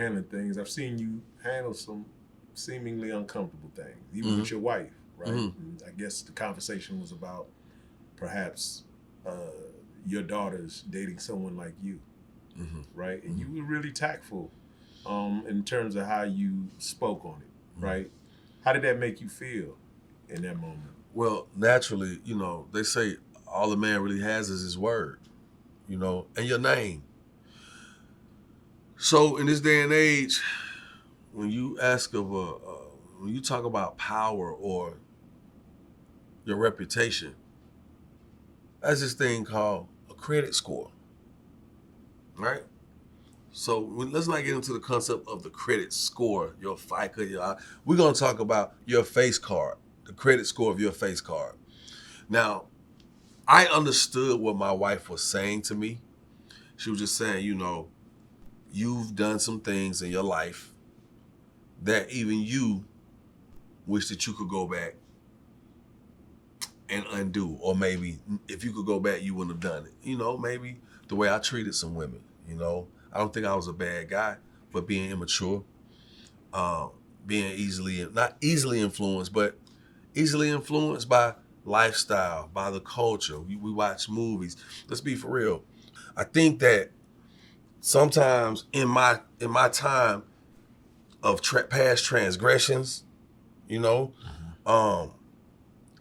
handling things. I've seen you handle some seemingly uncomfortable things, even with your wife, right? And I guess the conversation was about perhaps uh, your daughter's dating someone like you, right? And you were really tactful in terms of how you spoke on it, right? How did that make you feel in that moment? Well, naturally, they say all a man really has is his word, and your name. So in this day and age, when you ask of when you talk about power or your reputation, that's this thing called a credit score, right? So let's not get into the concept of the credit score, your FICA. We're gonna talk about your face card, the credit score of your face card. Now, I understood what my wife was saying to me. She was just saying, you've done some things in your life that even you wish that you could go back and undo. Or maybe if you could go back, you wouldn't have done it. Maybe the way I treated some women, I don't think I was a bad guy for being immature, not easily influenced, but easily influenced by lifestyle, by the culture. We watch movies. Let's be for real. I think that sometimes in my time of past transgressions, you know, um,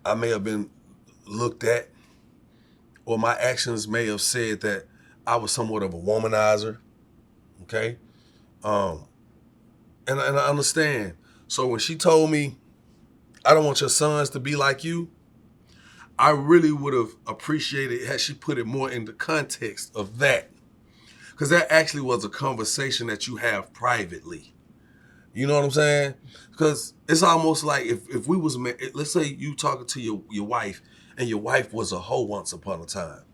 I may have been looked at, or my actions may have said that I was somewhat of a womanizer. Okay, um, and I understand. So when she told me, "I don't want your sons to be like you," I really would have appreciated had she put it more in the context of that, because that actually was a conversation that you have privately. You know what I'm saying? Because it's almost like if we was, let's say you talking to your wife, and your wife was a hoe once upon a time,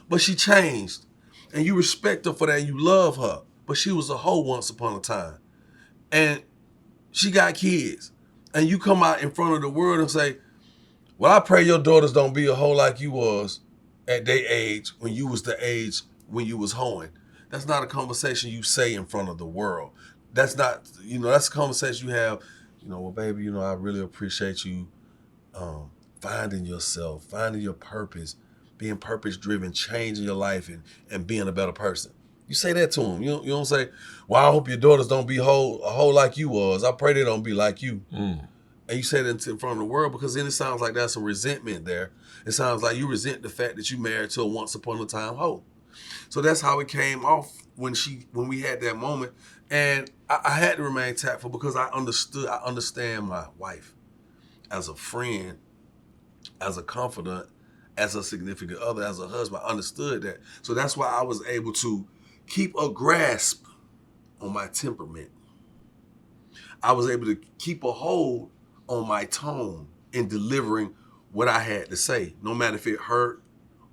but she changed, and you respect her for that, and you love her, but she was a hoe once upon a time, and she got kids, and you come out in front of the world and say, "Well, I pray your daughters don't be a hoe like you was at their age when you was the age when you was hoeing." That's not a conversation you say in front of the world. That's not, that's a conversation you have, well, baby, I really appreciate you um, finding yourself, finding your purpose, being purpose driven, changing your life, and being a better person. You say that to them. You don't say, "Well, I hope your daughters don't be a hoe like you was. I pray they don't be like you." And you say that in front of the world, because then it sounds like there's some resentment there. It sounds like you resent the fact that you married to a once upon a time hoe. So that's how it came off when we had that moment. And I had to remain tactful because I understand my wife as a friend, as a confidant, as a significant other, as a husband. I understood that. So that's why I was able to keep a grasp on my temperament. I was able to keep a hold on my tone in delivering what I had to say, no matter if it hurt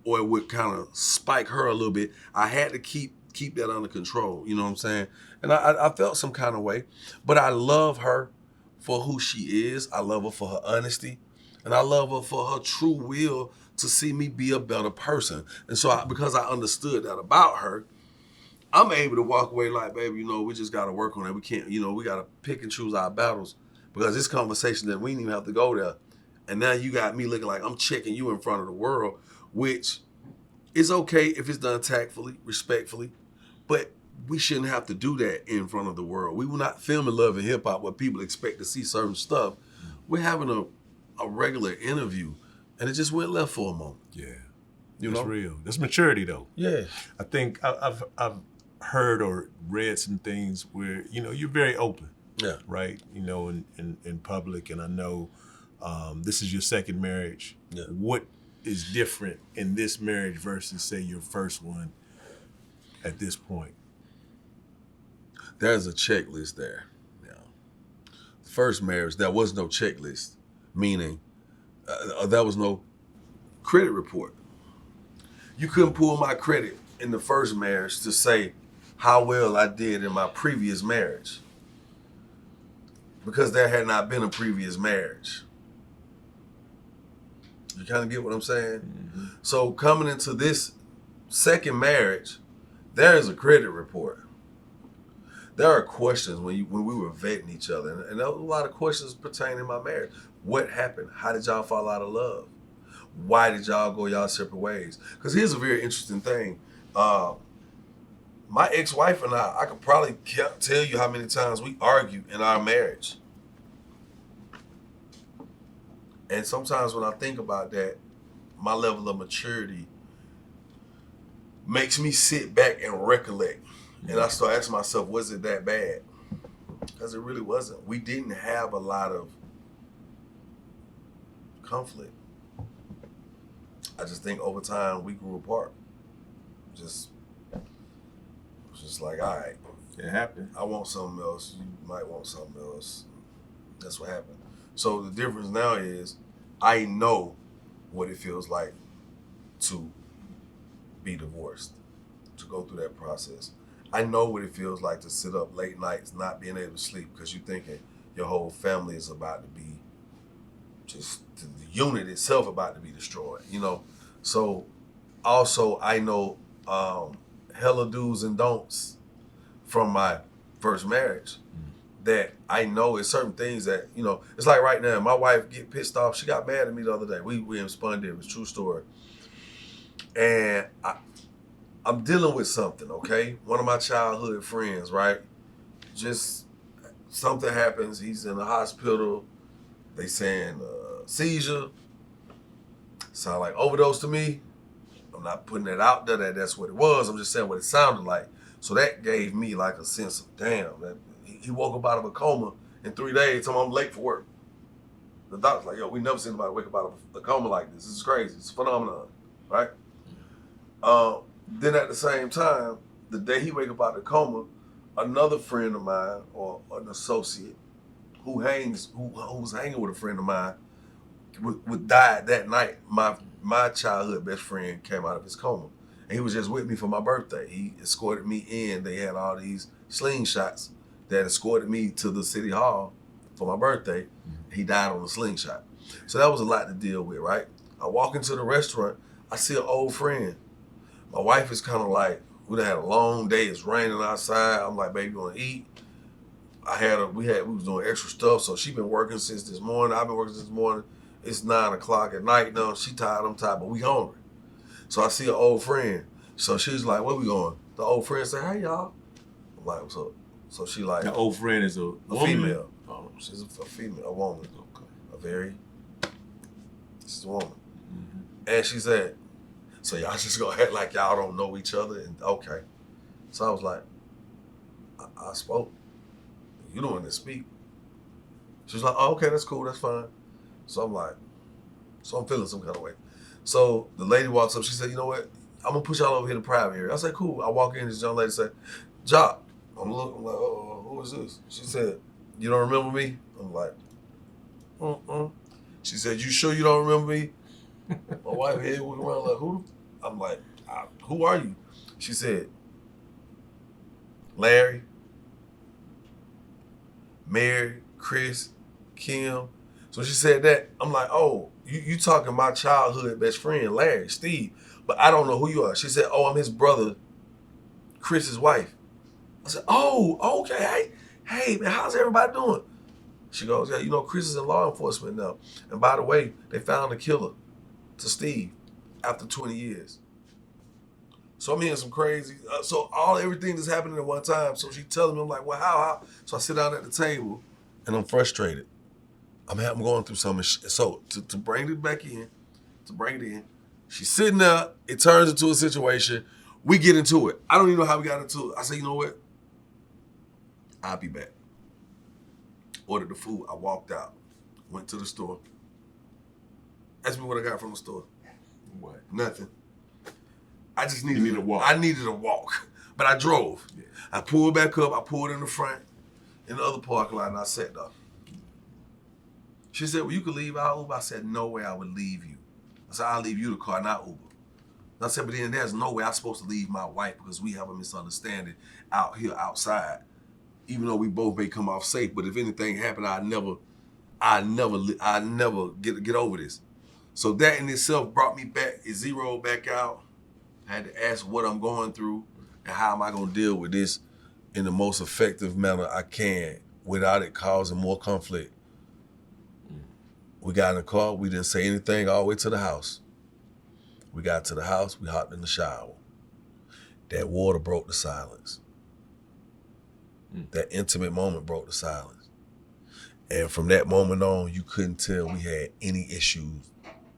or it would kind of spike her a little bit. I had to keep that under control. You know what I'm saying? And I felt some kind of way, but I love her for who she is. I love her for her honesty, and I love her for her true will to see me be a better person. And so, because I understood that about her, I'm able to walk away like, "Baby, we just got to work on it. We can't, we got to pick and choose our battles, because this conversation that we didn't even have to go there. And now you got me looking like I'm checking you in front of the world," which is okay if it's done tactfully, respectfully, but we shouldn't have to do that in front of the world. We were not filming Love and Hip Hop where people expect to see certain stuff. We're having a regular interview, and it just went left for a moment. Yeah, that's real. That's maturity, though. Yeah, I think I've heard or read some things where you're very open. Yeah. Right. In public, and I know this is your second marriage. Yeah. What is different in this marriage versus, say, your first one at this point? There's a checklist there. Yeah. The first marriage, there was no checklist, meaning there was no credit report. You couldn't pull my credit in the first marriage to say how well I did in my previous marriage, because there had not been a previous marriage. You kind of get what I'm saying? Mm-hmm. So coming into this second marriage, there is a credit report. there are questions when we were vetting each other, and there was a lot of questions pertaining to my marriage. What happened? How did y'all fall out of love? Why did y'all go y'all separate ways? Because here's a very interesting thing. My ex-wife and I could probably tell you how many times we argued in our marriage. And sometimes when I think about that, my level of maturity makes me sit back and recollect. And I start asking myself, was it that bad? Because it really wasn't. We didn't have a lot of conflict. I just think over time we grew apart. Just like, all right. It happened. I want something else. You might want something else. That's what happened. So the difference now is I know what it feels like to be divorced, to go through that process. I know what it feels like to sit up late nights not being able to sleep because you're thinking your whole family is about to be just the unit itself about to be destroyed, you know. So also I know hella do's and don'ts from my first marriage that I know is certain things that, you know, it's like right now, my wife get pissed off. She got mad at me the other day. We spun it was a true story. And I'm dealing with something, okay? One of my childhood friends, right? Just something happens. He's in the hospital. They saying seizure. Sound like overdose to me. I'm not putting it out there that that's what it was. I'm just saying what it sounded like. So that gave me like a sense of, damn, that he woke up out of a coma in 3 days. Told me I'm late for work. The doctor's like, yo, we never seen anybody wake up out of a coma like this. This is crazy. It's a phenomenon, right? Then at the same time, the day he wake up out of the coma, another friend of mine or an associate who was hanging with a friend of mine would die that night. My childhood best friend came out of his coma. And he was just with me for my birthday. He escorted me in. They had all these slingshots that escorted me to the city hall for my birthday. He died on a slingshot. So that was a lot to deal with, right? I walk into the restaurant. I see an old friend. My wife is kind of like, we done had a long day. It's raining outside. I'm like, baby, you want to eat? We was doing extra stuff. So she been working since this morning. I've been working since this morning. It's 9 o'clock at night now. She tired, I'm tired, but we hungry. So I see an old friend. So she's like, where we going? The old friend said, hey, y'all. I'm like, what's up? So she like. The old friend is a female. Oh. She's a female, a woman. Okay. She's a woman. Mm-hmm. And she said, so y'all just gonna act like y'all don't know each other? And okay. So I was like, I spoke. You don't want to speak. She was like, oh, okay, that's cool, that's fine. So I'm like, so I'm feeling some kind of way. So the lady walks up, she said, you know what? I'm gonna push y'all over here in the private area. I said, cool. I walk in, this young lady said, Jock. I'm like, oh, who is this? She said, you don't remember me? I'm like, She said, you sure you don't remember me? My wife head looking around like, who? I'm like, who are you? She said, Larry, Mary, Chris, Kim. So she said that. I'm like, oh, you talking my childhood best friend, Larry, Steve, but I don't know who you are. She said, oh, I'm his brother, Chris's wife. I said, oh, okay. Hey, man, how's everybody doing? She goes, yeah, you know, Chris is in law enforcement now. And by the way, they found the killer to Steve after 20 years. So I'm hearing some crazy, so everything that's happening at one time. So she telling me, I'm like, well, how? So I sit down at the table and I'm frustrated. I'm going through something. So to bring it back in, she's sitting there, it turns into a situation, we get into it. I don't even know how we got into it. I say, you know what? I'll be back. Ordered the food, I walked out, went to the store. Ask me what I got from the store. What? Nothing. I just needed a walk. I needed a walk, but I drove. Yeah. I pulled back up, I pulled in the front, in the other parking lot, and I sat down. She said, well, you could leave our Uber. I said, no way I would leave you. I said, I'll leave you the car, not Uber. And I said, but then there's no way I'm supposed to leave my wife because we have a misunderstanding out here outside. Even though we both may come off safe, but if anything happened, I never get over this. So that in itself brought me back. It zeroed back out. I had to ask what I'm going through and how am I going to deal with this in the most effective manner I can without it causing more conflict. We got in the car, we didn't say anything all the way to the house. We got to the house, we hopped in the shower. That water broke the silence. That intimate moment broke the silence. And from that moment on, you couldn't tell we had any issues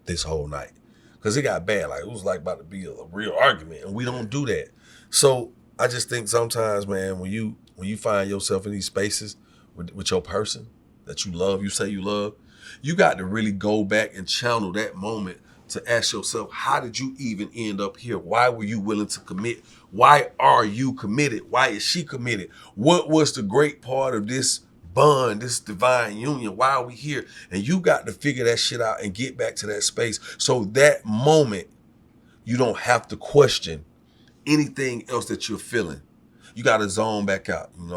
this whole night. Because it got bad. Like, it was like about to be a real argument, and we don't do that. So I just think sometimes, man, when you find yourself in these spaces with your person that you love, you say you love, you got to really go back and channel that moment to ask yourself, how did you even end up here? Why were you willing to commit? Why are you committed? Why is she committed? What was the great part of this bond, this divine union? Why are we here? And you got to figure that shit out and get back to that space. So that moment, you don't have to question anything else that you're feeling. You got to zone back out, you know?